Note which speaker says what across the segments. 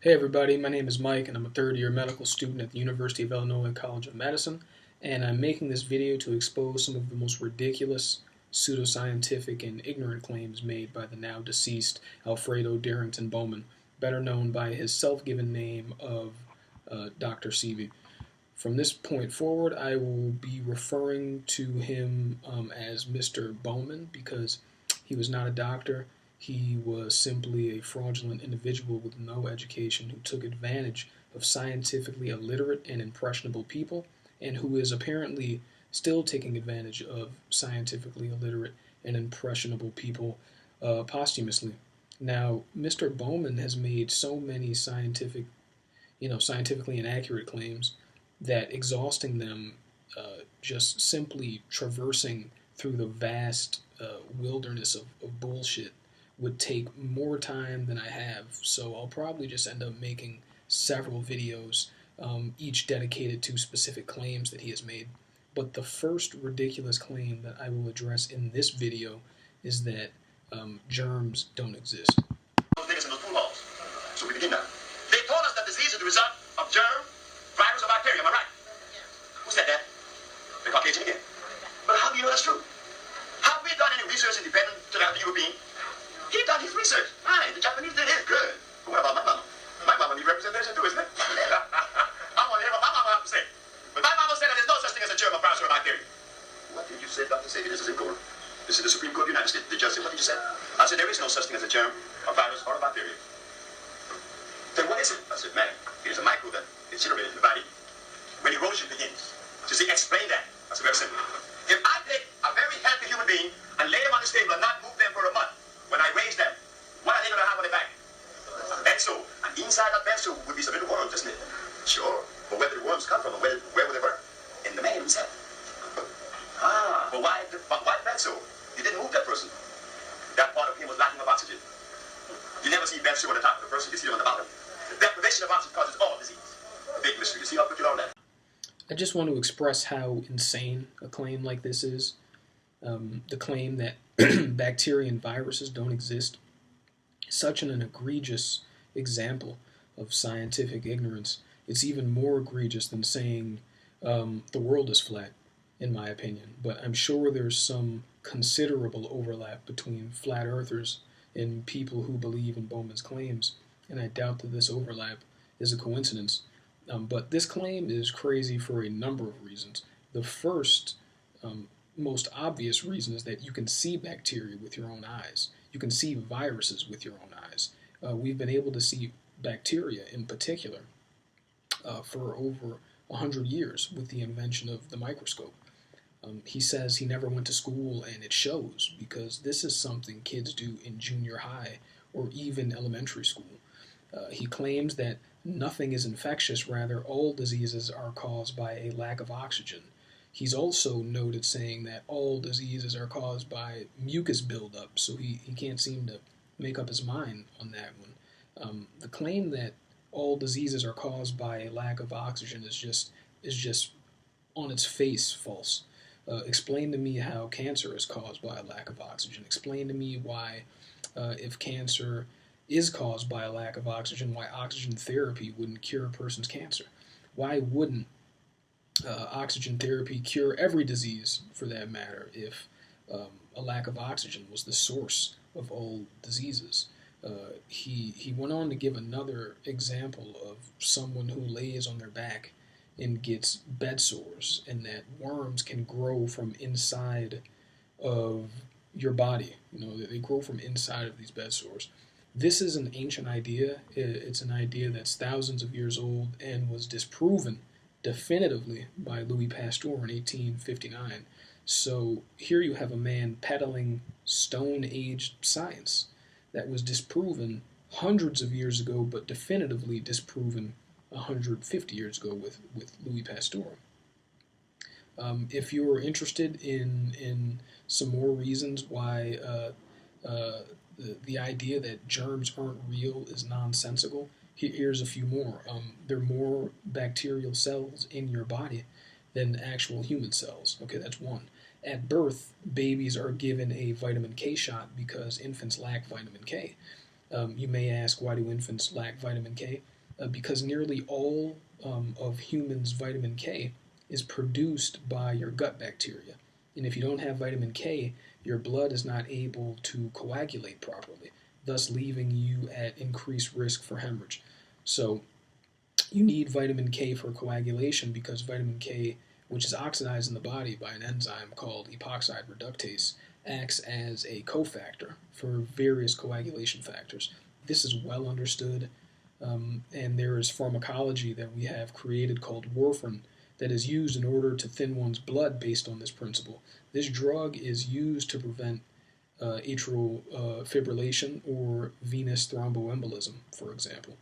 Speaker 1: Hey everybody, my name is Mike and I'm a third-year medical student at the University of Illinois College of Medicine, and I'm making this video to expose some of the most ridiculous, pseudoscientific, and ignorant claims made by the now deceased Alfredo Darrington Bowman, better known by his self-given name of Dr. SEBI. From this point forward, I will be referring to him as Mr. Bowman because he was not a doctor. He was simply a fraudulent individual with no education who took advantage of scientifically illiterate and impressionable people, and who is apparently still taking advantage of scientifically illiterate and impressionable people posthumously. Now, Mr. Bowman has made so many scientifically inaccurate claims that exhausting them, just simply traversing through the vast wilderness of bullshit, would take more time than I have. So I'll probably just end up making several videos, each dedicated to specific claims that he has made. But the first ridiculous claim that I will address in this video is that germs don't exist.
Speaker 2: So we begin now. They told us that disease is the result of germ, virus, or bacteria. Am I right? Who said that? The Caucasian again. But how do you know that's true? Have we done any research independent to the European? He done his research. Right, the Japanese did his good. But what about my mama? My mama needs representation too, isn't it? I want to hear what my mama has to say. But my mama said that there's no such thing as a germ, a virus, or a bacteria. What did you say, Dr. Sebi? This is in court. This is the Supreme Court of the United States. The judge said, what did you say? I said, there is no such thing as a germ, a virus, or a bacteria. Then what is it? I said, man, it is a microbe that is generated in the body when erosion begins. So see, explain that. That's very simple. If I take a very healthy human being and lay them on the table and not move them for a month, when I raise them, what are they going to have on their back? A bed-sore. And inside that bed-sore would be some little worms, isn't it? Sure. But where did the worms come from and where were they birthed? In the man himself. But why the bed-sore? You didn't move that person. That part of him was lacking of oxygen. You never see bed-sore on the top of the person, you see them on the bottom. The deprivation of oxygen causes all disease. A big mystery. You see how I put you on that?
Speaker 1: I just want to express how insane a claim like this is. The claim that bacteria and viruses don't exist. Such an egregious example of scientific ignorance. It's even more egregious than saying the world is flat, in my opinion. But I'm sure there's some considerable overlap between flat earthers and people who believe in Bowman's claims, and I doubt that this overlap is a coincidence. But this claim is crazy for a number of reasons. The first, most obvious reason is that you can see bacteria with your own eyes. You can see viruses with your own eyes. We've been able to see bacteria in particular for over 100 years with the invention of the microscope. He says he never went to school, and it shows, because this is something kids do in junior high or even elementary school. He claims that nothing is infectious, rather all diseases are caused by a lack of oxygen. He's also noted saying that all diseases are caused by mucus buildup, so he can't seem to make up his mind on that one. The claim that all diseases are caused by a lack of oxygen is just on its face false. Explain to me how cancer is caused by a lack of oxygen. Explain to me why, if cancer is caused by a lack of oxygen, why oxygen therapy wouldn't cure a person's cancer. Why wouldn't oxygen therapy cure every disease, for that matter, if a lack of oxygen was the source of all diseases? He went on to give another example of someone who lays on their back and gets bed sores, and that worms can grow from inside of your body. They grow from inside of these bed sores. This is an ancient idea. It's an idea that's thousands of years old and was disproven definitively by Louis Pasteur in 1859. So here you have a man peddling Stone-Age science that was disproven hundreds of years ago, but definitively disproven 150 years ago with Louis Pasteur. If you're interested in some more reasons why the idea that germs aren't real is nonsensical, here's a few more. There are more bacterial cells in your body than actual human cells. Okay, that's one. At birth, babies are given a vitamin K shot because infants lack vitamin K. You may ask, why do infants lack vitamin K? Because nearly all of humans' vitamin K is produced by your gut bacteria. And if you don't have vitamin K, your blood is not able to coagulate properly, thus leaving you at increased risk for hemorrhage. So you need vitamin K for coagulation because vitamin K, which is oxidized in the body by an enzyme called epoxide reductase, acts as a cofactor for various coagulation factors. This is well understood, and there is pharmacology that we have created called warfarin that is used in order to thin one's blood based on this principle. This drug is used to prevent atrial fibrillation or venous thromboembolism, for example.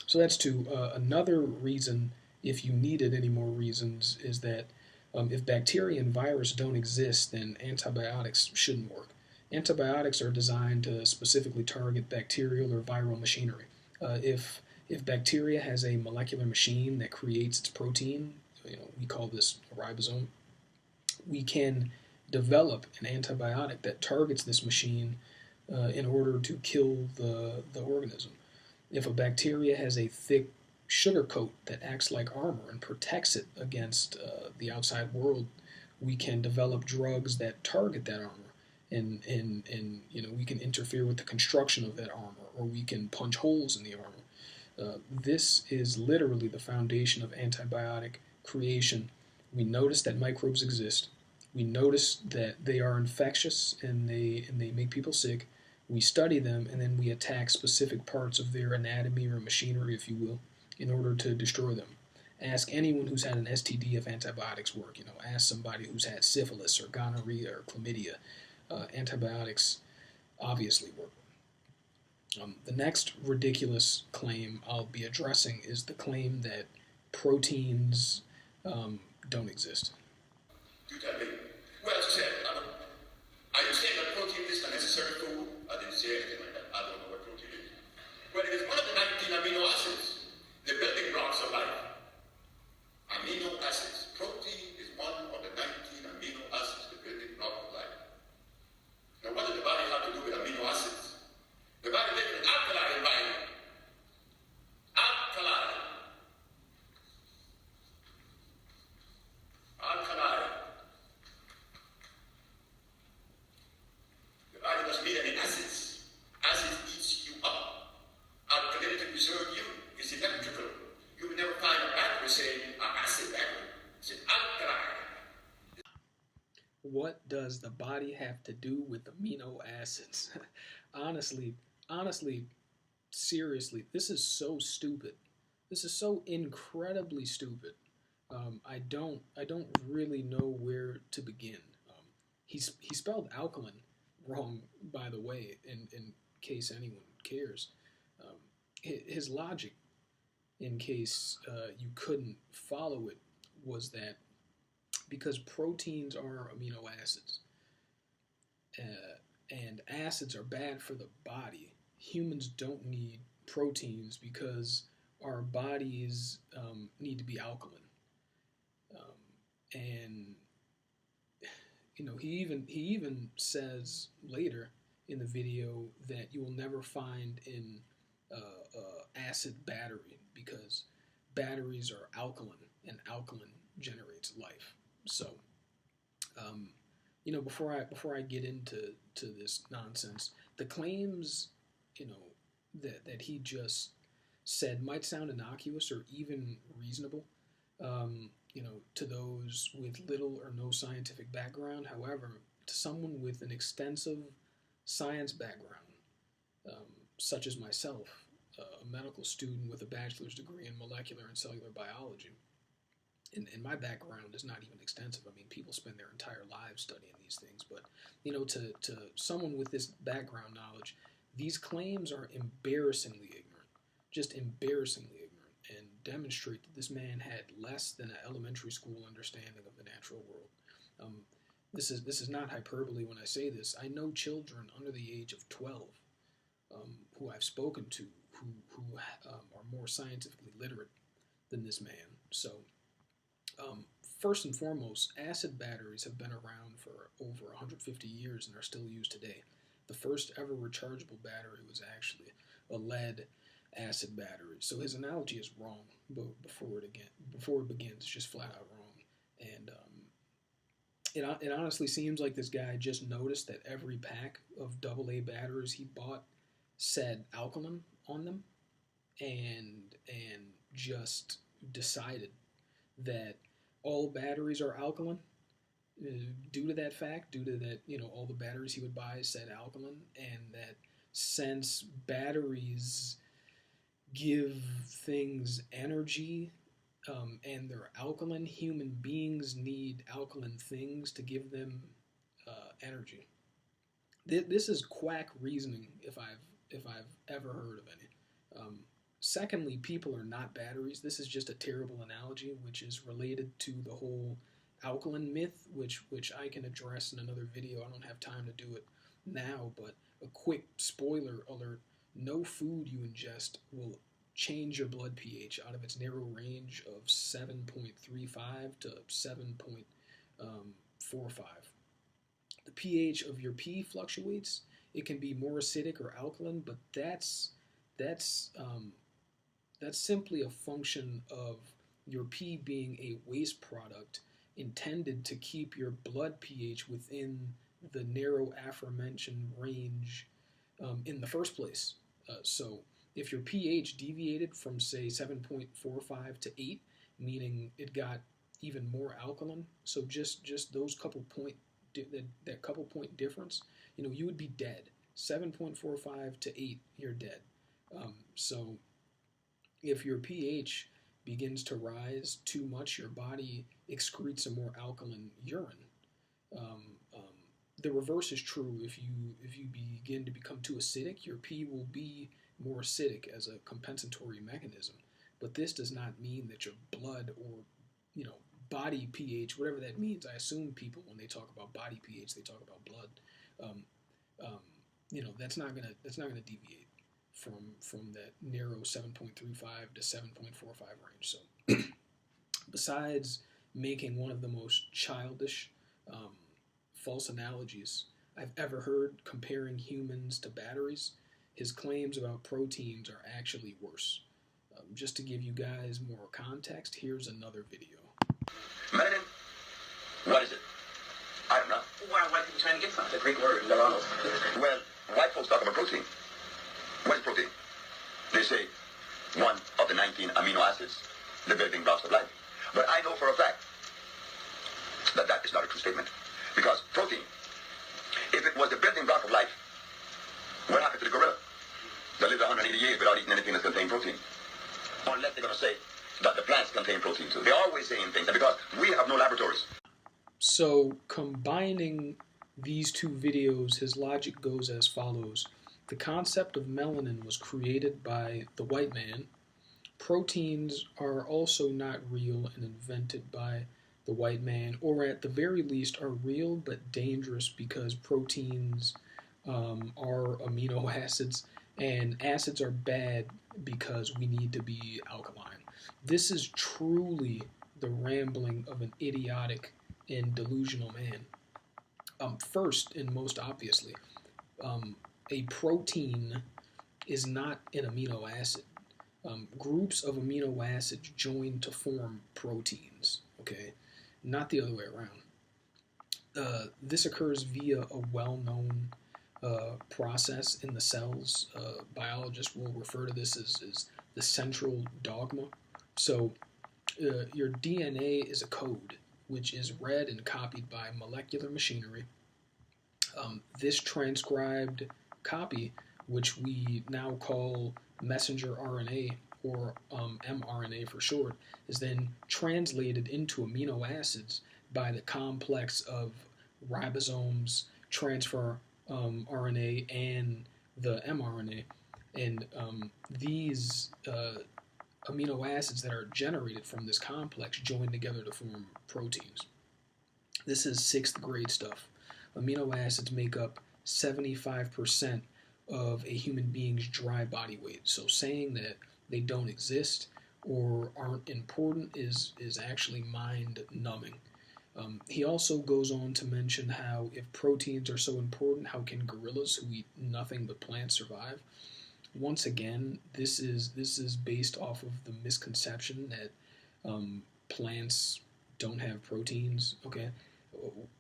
Speaker 1: So that's two. Another reason, if you needed any more reasons, is that if bacteria and virus don't exist, then antibiotics shouldn't work. Antibiotics are designed to specifically target bacterial or viral machinery. If bacteria has a molecular machine that creates its protein, we call this a ribosome, we can develop an antibiotic that targets this machine in order to kill the organism. If a bacteria has a thick sugar coat that acts like armor and protects it against the outside world, we can develop drugs that target that armor, and we can interfere with the construction of that armor, or we can punch holes in the armor. This is literally the foundation of antibiotic creation. We notice that microbes exist. We notice that they are infectious and they make people sick. We study them, and then we attack specific parts of their anatomy or machinery, if you will, in order to destroy them. Ask anyone who's had an STD if antibiotics work. Ask somebody who's had syphilis or gonorrhea or chlamydia. Antibiotics obviously work. The next ridiculous claim I'll be addressing is the claim that proteins don't exist.
Speaker 2: You tell me. Well, as you said, are you saying that protein is a necessary food? I didn't say anything like that. I don't know what protein is. Well, it is one of the 19 amino acids, the building blocks of life. Amino acids. Protein is one of the 19 amino acids, the building block of life. Now, what does the body have to do with amino acids? The body lives in an alkaline environment. Alkaline. Alkaline. The body doesn't need any acids. Acids eats you up. Alkalinity preserve you. It's electrical. You will never find a battery saying acid battery. It's an alkaline.
Speaker 1: What does the body have to do with amino acids? honestly, seriously, this is so stupid. This is so incredibly stupid. I don't really know where to begin. He spelled alkaline wrong, by the way, in case anyone cares. His logic, in case you couldn't follow it, was that because proteins are amino acids, and acids are bad for the body, humans don't need proteins because our bodies need to be alkaline. And he even says later in the video that you will never find an acid battery because batteries are alkaline and alkaline generates life. So, before I get into this nonsense, the claims, that he just said might sound innocuous or even reasonable, to those with little or no scientific background. However, to someone with an extensive science background, such as myself, a medical student with a bachelor's degree in molecular and cellular biology, and my background is not even extensive. I mean, people spend their entire lives studying these things. But, to someone with this background knowledge, these claims are embarrassingly ignorant, just embarrassingly ignorant, and demonstrate that this man had less than an elementary school understanding of the natural world. This is not hyperbole when I say this. I know children under the age of 12 who I've spoken to who are more scientifically literate than this man. So, first and foremost, acid batteries have been around for over 150 years and are still used today. The first ever rechargeable battery was actually a lead acid battery. So his analogy is wrong, but before it begins, it's just flat out wrong. And it honestly seems like this guy just noticed that every pack of AA batteries he bought said alkaline on them, and just decided that all batteries are alkaline due to that fact, due to that, all the batteries he would buy said alkaline, and that since batteries give things energy, and they're alkaline, human beings need alkaline things to give them energy. This is quack reasoning if I've ever heard of any. Secondly, people are not batteries. This is just a terrible analogy, which is related to the whole alkaline myth, which I can address in another video. I don't have time to do it now, but a quick spoiler alert: no food you ingest will change your blood pH out of its narrow range of 7.35 to 7.45. The pH of your pee fluctuates. It can be more acidic or alkaline, but that's simply a function of your pee being a waste product intended to keep your blood pH within the narrow aforementioned range in the first place. So if your pH deviated from, say, 7.45 to 8, meaning it got even more alkaline, so just those couple point that couple point difference, you would be dead. 7.45 to 8, you're dead. So if your pH begins to rise too much, your body excretes a more alkaline urine. The reverse is true. If you begin to become too acidic, your pee will be more acidic as a compensatory mechanism. But this does not mean that your blood or body pH, whatever that means. I assume people, when they talk about body pH, they talk about blood. That's not gonna deviate from that narrow 7.35 to 7.45 range. So, besides making one of the most childish false analogies I've ever heard comparing humans to batteries, his claims about proteins are actually worse. Just to give you guys more context, here's another video.
Speaker 2: Melanin? What is it? I don't know. What are white people trying to get from? The Greek word, melanos. Well, white folks talk about protein. What is protein? They say one of the 19 amino acids, the building blocks of life. But I know for a fact that that is not a true statement. Because protein, if it was the building block of life, what happened to the gorilla that lived 180 years without eating anything that contained protein? Unless they're going to say that the plants contain protein too. They're always saying things, and because we have no laboratories.
Speaker 1: So, combining these two videos, his logic goes as follows. The concept of melanin was created by the white man. Proteins are also not real and invented by the white man, or at the very least are real but dangerous because proteins are amino acids, and acids are bad because we need to be alkaline. This is truly the rambling of an idiotic and delusional man. First, and most obviously, a protein is not an amino acid. Groups of amino acids join to form proteins, okay? Not the other way around. This occurs via a well-known process in the cells. Biologists will refer to this as the central dogma. So your DNA is a code which is read and copied by molecular machinery. This transcribed copy, which we now call messenger RNA, or mRNA for short, is then translated into amino acids by the complex of ribosomes, transfer RNA, and the mRNA. And these amino acids that are generated from this complex join together to form proteins. This is 6th grade stuff. Amino acids make up 75% of a human being's dry body weight. So saying that they don't exist or aren't important is actually mind-numbing. He also goes on to mention how if proteins are so important, how can gorillas who eat nothing but plants survive? once again, this is based off of the misconception that plants don't have proteins. Okay,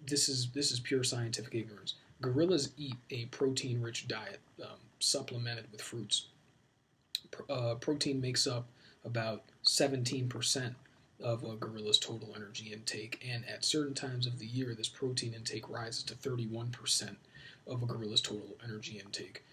Speaker 1: this is pure scientific ignorance. Gorillas eat a protein-rich diet, supplemented with fruits. Protein makes up about 17% of a gorilla's total energy intake, and at certain times of the year, this protein intake rises to 31% of a gorilla's total energy intake.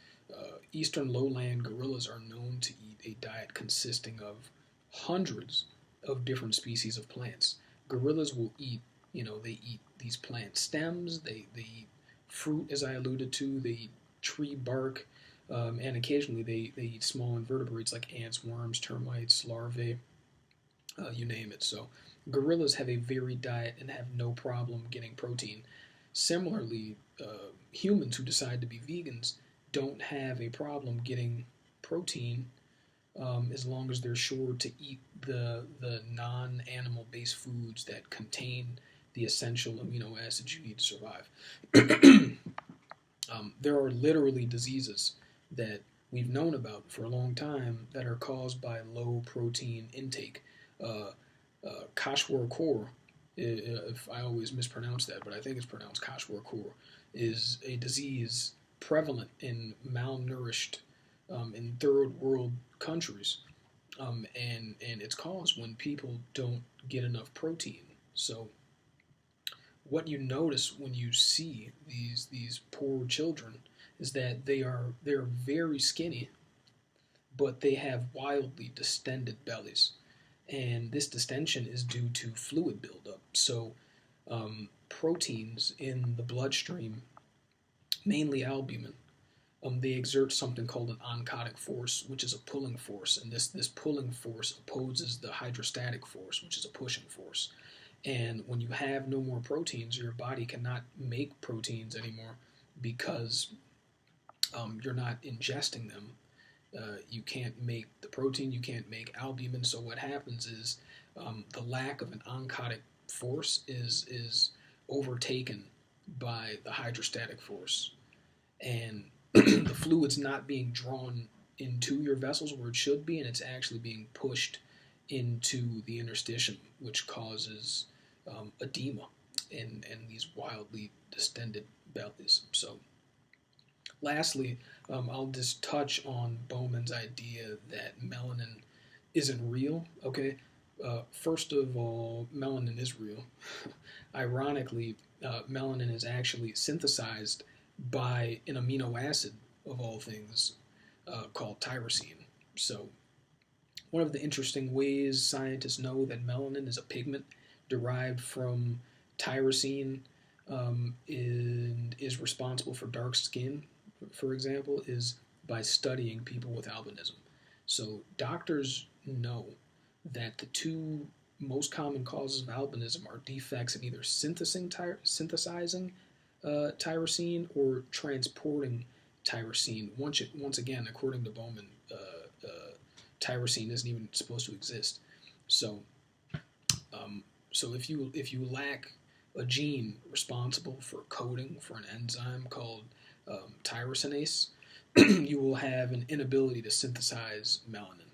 Speaker 1: Eastern lowland gorillas are known to eat a diet consisting of hundreds of different species of plants. Gorillas will eat, they eat these plant stems, they eat fruit, as I alluded to, they eat tree bark, and occasionally they eat small invertebrates like ants, worms, termites, larvae, you name it. So gorillas have a varied diet and have no problem getting protein. Similarly, humans who decide to be vegans don't have a problem getting protein, as long as they're sure to eat the non-animal based foods that contain the essential amino acids you need to survive. There are literally diseases that we've known about for a long time that are caused by low protein intake. Koch Work, if I always mispronounce that, but I think it's pronounced Koch Work, is a disease prevalent in malnourished, in third world countries, and it's caused when people don't get enough protein. So what you notice when you see these poor children is that they're very skinny, but they have wildly distended bellies, and this distension is due to fluid buildup. So proteins in the bloodstream, mainly albumin, they exert something called an oncotic force, which is a pulling force, and this pulling force opposes the hydrostatic force, which is a pushing force. And when you have no more proteins, your body cannot make proteins anymore because you're not ingesting them. You can't make the protein, you can't make albumin. So what happens is the lack of an oncotic force is overtaken by the hydrostatic force, and the fluid's not being drawn into your vessels where it should be, and it's actually being pushed into the interstitium, which causes edema and these wildly distended bellies. So lastly, I'll just touch on Bowman's idea that melanin isn't real. Okay, first of all, melanin is real. Ironically, melanin is actually synthesized by an amino acid, of all things, called tyrosine. So one of the interesting ways scientists know that melanin is a pigment derived from tyrosine, and is responsible for dark skin, for example, is by studying people with albinism. So doctors know that the two most common causes of albinism are defects in either synthesizing tyrosine or transporting tyrosine. Once again, according to Bowman, tyrosine isn't even supposed to exist. So, so if you lack a gene responsible for coding for an enzyme called tyrosinase, you will have an inability to synthesize melanin.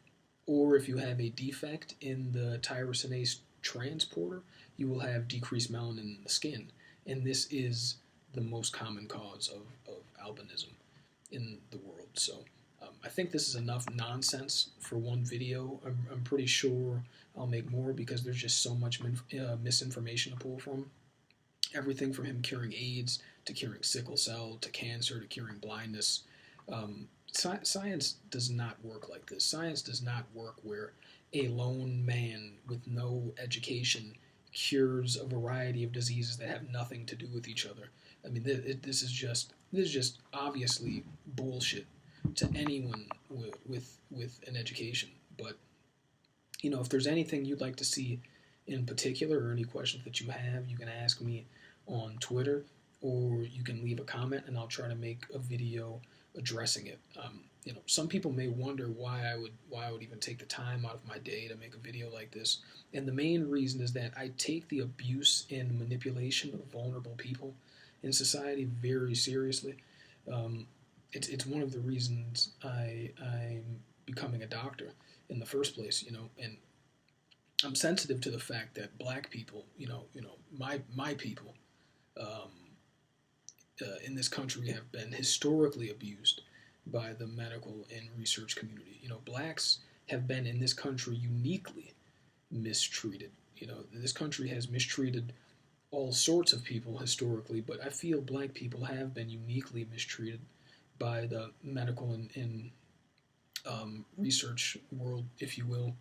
Speaker 1: Or if you have a defect in the tyrosinase transporter, you will have decreased melanin in the skin. And this is the most common cause of albinism in the world. So I think this is enough nonsense for one video. I'm pretty sure I'll make more because there's just so much misinformation to pull from. Everything from him curing AIDS to curing sickle cell to cancer to curing blindness. Science does not work like this. Science does not work where a lone man with no education cures a variety of diseases that have nothing to do with each other. I mean, this is just obviously bullshit to anyone with an education. But if there's anything you'd like to see in particular or any questions that you have, you can ask me on Twitter, or you can leave a comment and I'll try to make a video addressing it. Some people may wonder why I would even take the time out of my day to make a video like this, and the main reason is that I take the abuse and manipulation of vulnerable people in society very seriously. it's one of the reasons I'm becoming a doctor in the first place, and I'm sensitive to the fact that black people, my people, um, in this country have been historically abused by the medical and research community. Blacks have been in this country uniquely mistreated. This country has mistreated all sorts of people historically, but I feel black people have been uniquely mistreated by the medical and research world, if you will.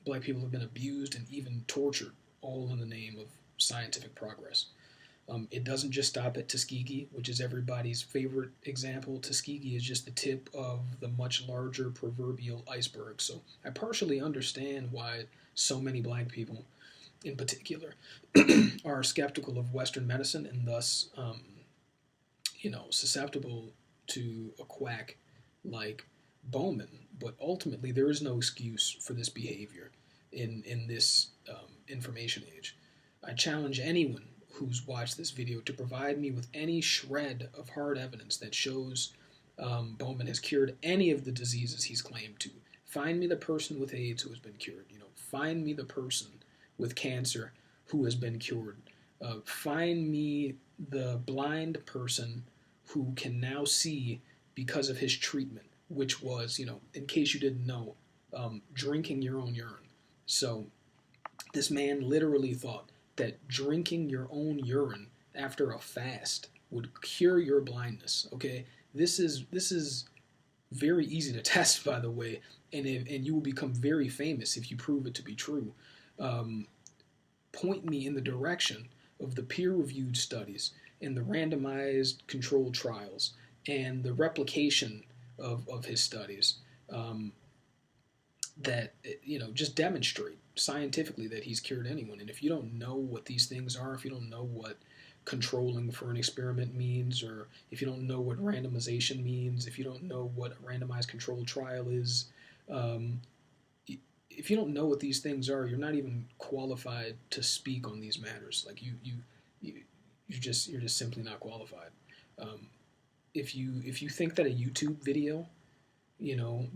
Speaker 1: Black people have been abused and even tortured, all in the name of scientific progress. It doesn't just stop at Tuskegee, which is everybody's favorite example. Tuskegee is just the tip of the much larger proverbial iceberg. So I partially understand why so many black people, in particular, are skeptical of Western medicine and thus, susceptible to a quack like Bowman. But ultimately, there is no excuse for this behavior in this information age. I challenge anyone who's watched this video to provide me with any shred of hard evidence that shows Bowman has cured any of the diseases he's claimed to. Find me the person with AIDS who has been cured. Find me the person with cancer who has been cured. Find me the blind person who can now see because of his treatment, which was, in case you didn't know, drinking your own urine. So this man literally thought that drinking your own urine after a fast would cure your blindness. Okay, this is very easy to test, by the way, and you will become very famous if you prove it to be true. Point me in the direction of the peer-reviewed studies and the randomized controlled trials and the replication of his studies that just demonstrate scientifically that he's cured anyone. And if you don't know what these things are, if you don't know what controlling for an experiment means, or if you don't know what randomization means, if you don't know what a randomized controlled trial is, if you don't know what these things are, you're not even qualified to speak on these matters. Like you're just simply not qualified. If you think that a YouTube video,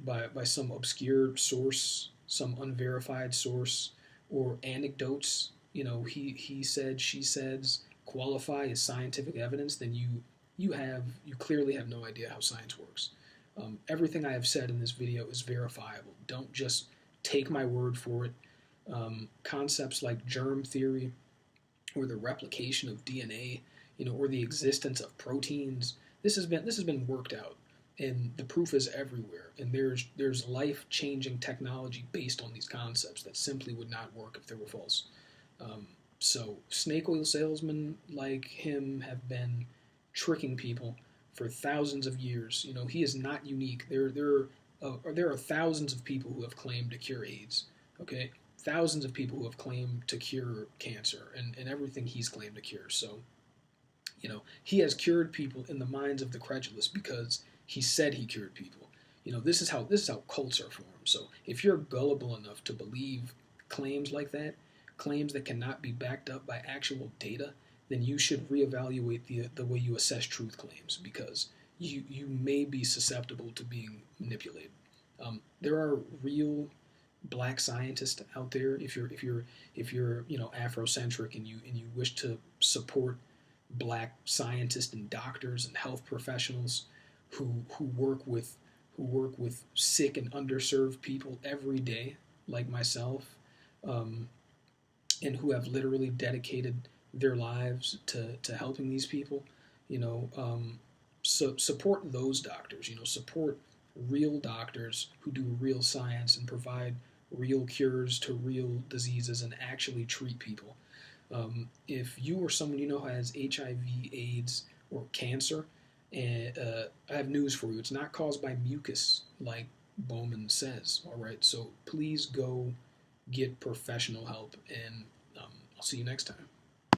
Speaker 1: by some obscure source, some unverified source, or anecdotes, he said, she says, qualify as scientific evidence, then you clearly have no idea how science works. Everything I have said in this video is verifiable. Don't just take my word for it. Concepts like germ theory, or the replication of DNA, or the existence of proteins, this has been worked out, and the proof is everywhere. And there's life-changing technology based on these concepts that simply would not work if they were false. So snake oil salesmen like him have been tricking people for thousands of years. He is not unique. There are thousands of people who have claimed to cure AIDS. Okay, thousands of people who have claimed to cure cancer and everything he's claimed to cure. So, he has cured people in the minds of the credulous because he said he cured people. This is how cults are formed. So if you're gullible enough to believe claims like that, claims that cannot be backed up by actual data, then you should reevaluate the way you assess truth claims, because you may be susceptible to being manipulated. There are real black scientists out there. If you're Afrocentric and you wish to support black scientists and doctors and health professionals who work with sick and underserved people every day, like myself, and who have literally dedicated their lives to helping these people, so support those doctors. Support real doctors who do real science and provide real cures to real diseases and actually treat people. If you or someone you know has HIV, AIDS, or cancer, and I have news for you. It's not caused by mucus, like Bowman says. All right, so please go get professional help, and I'll see you next time.